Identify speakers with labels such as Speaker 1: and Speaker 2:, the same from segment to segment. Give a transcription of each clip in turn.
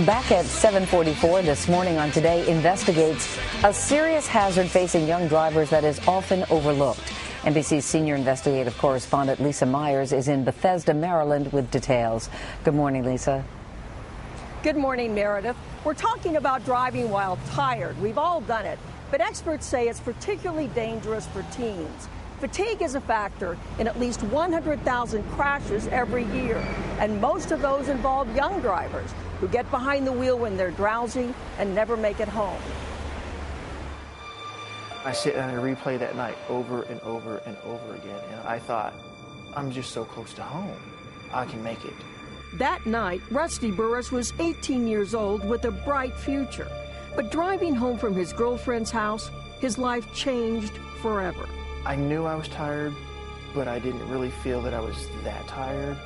Speaker 1: Back at 7:44 this morning on Today investigates a serious hazard facing young drivers that is often overlooked. NBC's senior investigative correspondent Lisa Myers is in Bethesda, Maryland with details. Good morning, Lisa.
Speaker 2: Good morning, Meredith. We're talking about driving while tired. We've all done it, but experts say it's particularly dangerous for teens. Fatigue is a factor in at least 100,000 crashes every year, and most of those involve young drivers who get behind the wheel when they're drowsy and never make it home.
Speaker 3: I sit and I replay that night over and over and over again, and I thought, I'm just so close to home. I can make it.
Speaker 2: That night, Rusty Burris was 18 years old with a bright future. But driving home from his girlfriend's house, his life changed forever.
Speaker 3: I knew I was tired, but I didn't really feel that I was that tired.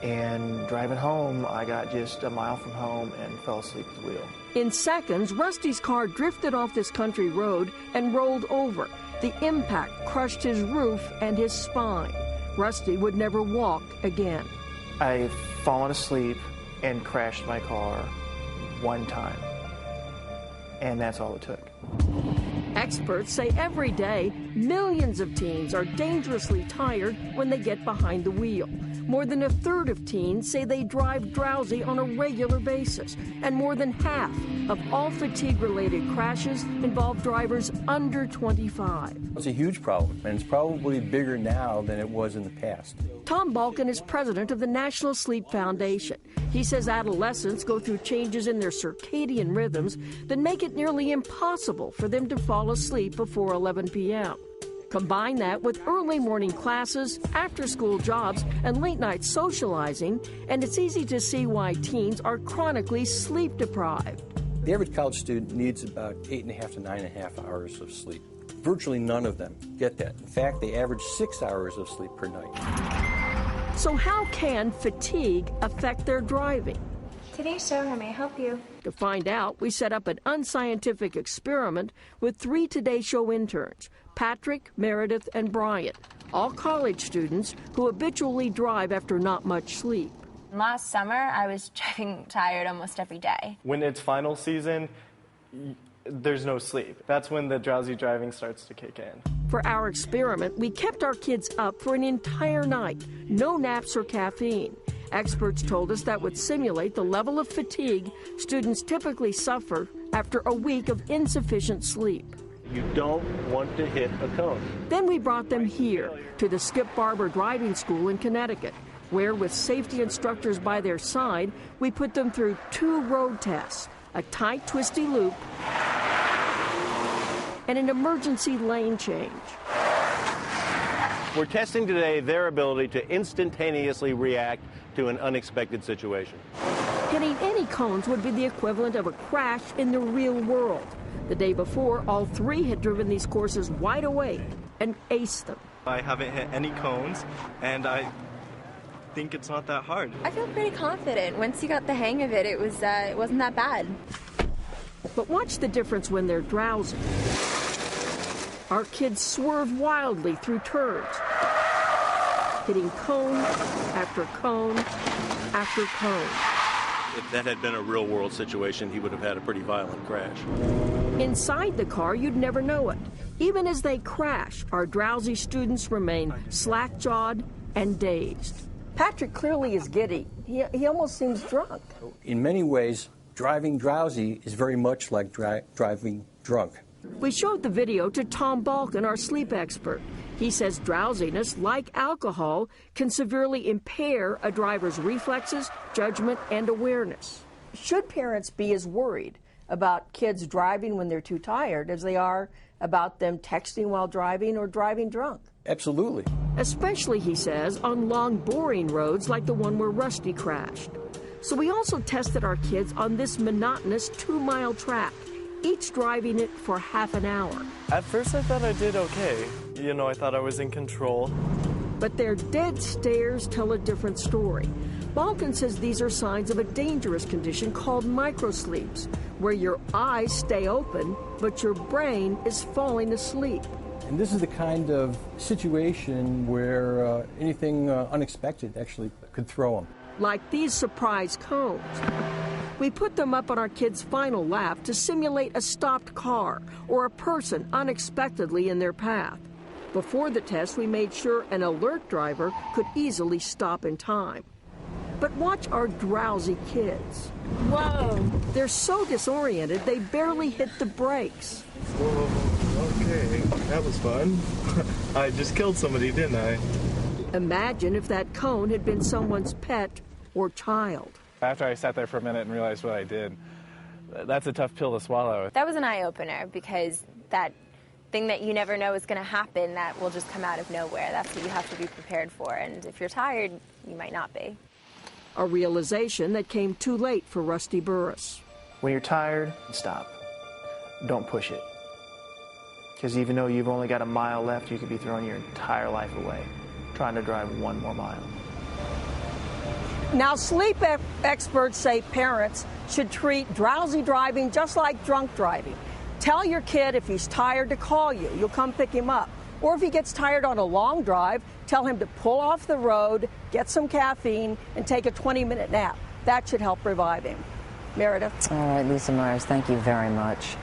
Speaker 3: And driving home, I got just a mile from home and fell asleep at the wheel.
Speaker 2: In seconds, Rusty's car drifted off this country road and rolled over. The impact crushed his roof and his spine. Rusty would never walk again.
Speaker 3: I've fallen asleep and crashed my car one time, and that's all it took.
Speaker 2: Experts say every day, millions of teens are dangerously tired when they get behind the wheel. More than a third of teens say they drive drowsy on a regular basis, and more than half of all fatigue-related crashes involve drivers under 25.
Speaker 4: It's a huge problem, and it's probably bigger now than it was in the past.
Speaker 2: Tom Balkin is president of the National Sleep Foundation. He says adolescents go through changes in their circadian rhythms that make it nearly impossible for them to fall asleep before 11 p.m. Combine that with early morning classes, after-school jobs, and late-night socializing, and it's easy to see why teens are chronically sleep-deprived.
Speaker 4: The average college student needs about 8.5 to 9.5 hours of sleep. Virtually none of them get that. In fact, they average 6 hours of sleep per night.
Speaker 2: So how can fatigue affect their driving?
Speaker 5: Today's show, how may I help you?
Speaker 2: To find out, we set up an unscientific experiment with 3 Today Show interns, Patrick, Meredith, and Brian, all college students who habitually drive after not much sleep.
Speaker 5: Last summer, I was driving tired almost every day.
Speaker 6: When it's final season, there's no sleep. That's when the drowsy driving starts to kick in.
Speaker 2: For our experiment, we kept our kids up for an entire night, no naps or caffeine. Experts told us that would simulate the level of fatigue students typically suffer after a week of insufficient sleep.
Speaker 7: You don't want to hit a cone.
Speaker 2: Then we brought them here to the Skip Barber Driving School in Connecticut, where with safety instructors by their side, we put them through 2 road tests, a tight, twisty loop, and an emergency lane change.
Speaker 7: We're testing today their ability to instantaneously react to an unexpected situation.
Speaker 2: Hitting any cones would be the equivalent of a crash in the real world. The day before, all 3 had driven these courses wide awake and aced them.
Speaker 6: I haven't hit any cones, and I think it's not that hard.
Speaker 5: I feel pretty confident. Once you got the hang of it, it wasn't that bad.
Speaker 2: But watch the difference when they're drowsy. Our kids swerve wildly through turns, hitting cone after cone after cone.
Speaker 7: If that had been a real-world situation, he would have had a pretty violent crash.
Speaker 2: Inside the car, you'd never know it. Even as they crash, our drowsy students remain slack-jawed and dazed. Patrick clearly is giddy. He almost seems drunk.
Speaker 4: In many ways, driving drowsy is very much like driving drunk.
Speaker 2: We showed the video to Tom Balkin, our sleep expert. He says drowsiness, like alcohol, can severely impair a driver's reflexes, judgment, and awareness. Should parents be as worried about kids driving when they're too tired as they are about them texting while driving or driving drunk?
Speaker 4: Absolutely.
Speaker 2: Especially, he says, on long, boring roads like the one where Rusty crashed. So we also tested our kids on this monotonous 2-mile track, each driving it for half an hour.
Speaker 6: At first I thought I did okay. I thought I was in control.
Speaker 2: But their dead stares tell a different story. Balkin says these are signs of a dangerous condition called microsleeps, where your eyes stay open, but your brain is falling asleep.
Speaker 4: And this is the kind of situation where anything unexpected actually could throw them.
Speaker 2: Like these surprise cones. We put them up on our kids' final lap to simulate a stopped car or a person unexpectedly in their path. Before the test, we made sure an alert driver could easily stop in time. But watch our drowsy kids.
Speaker 5: Whoa.
Speaker 2: They're so disoriented, they barely hit the brakes.
Speaker 8: Whoa, okay, that was fun. I just killed somebody, didn't I?
Speaker 2: Imagine if that cone had been someone's pet or child.
Speaker 6: After I sat there for a minute and realized what I did, that's a tough pill to swallow.
Speaker 5: That was an eye-opener because that thing that you never know is going to happen that will just come out of nowhere. That's what you have to be prepared for. And if you're tired, you might not be.
Speaker 2: A realization that came too late for Rusty Burris.
Speaker 3: When you're tired, stop. Don't push it. Because even though you've only got a mile left, you could be throwing your entire life away trying to drive one more mile.
Speaker 2: Now, sleep experts say parents should treat drowsy driving just like drunk driving. Tell your kid if he's tired to call you. You'll come pick him up. Or if he gets tired on a long drive, tell him to pull off the road, get some caffeine, and take a 20-minute nap. That should help revive him. Meredith.
Speaker 1: All right, Lisa Myers, thank you very much.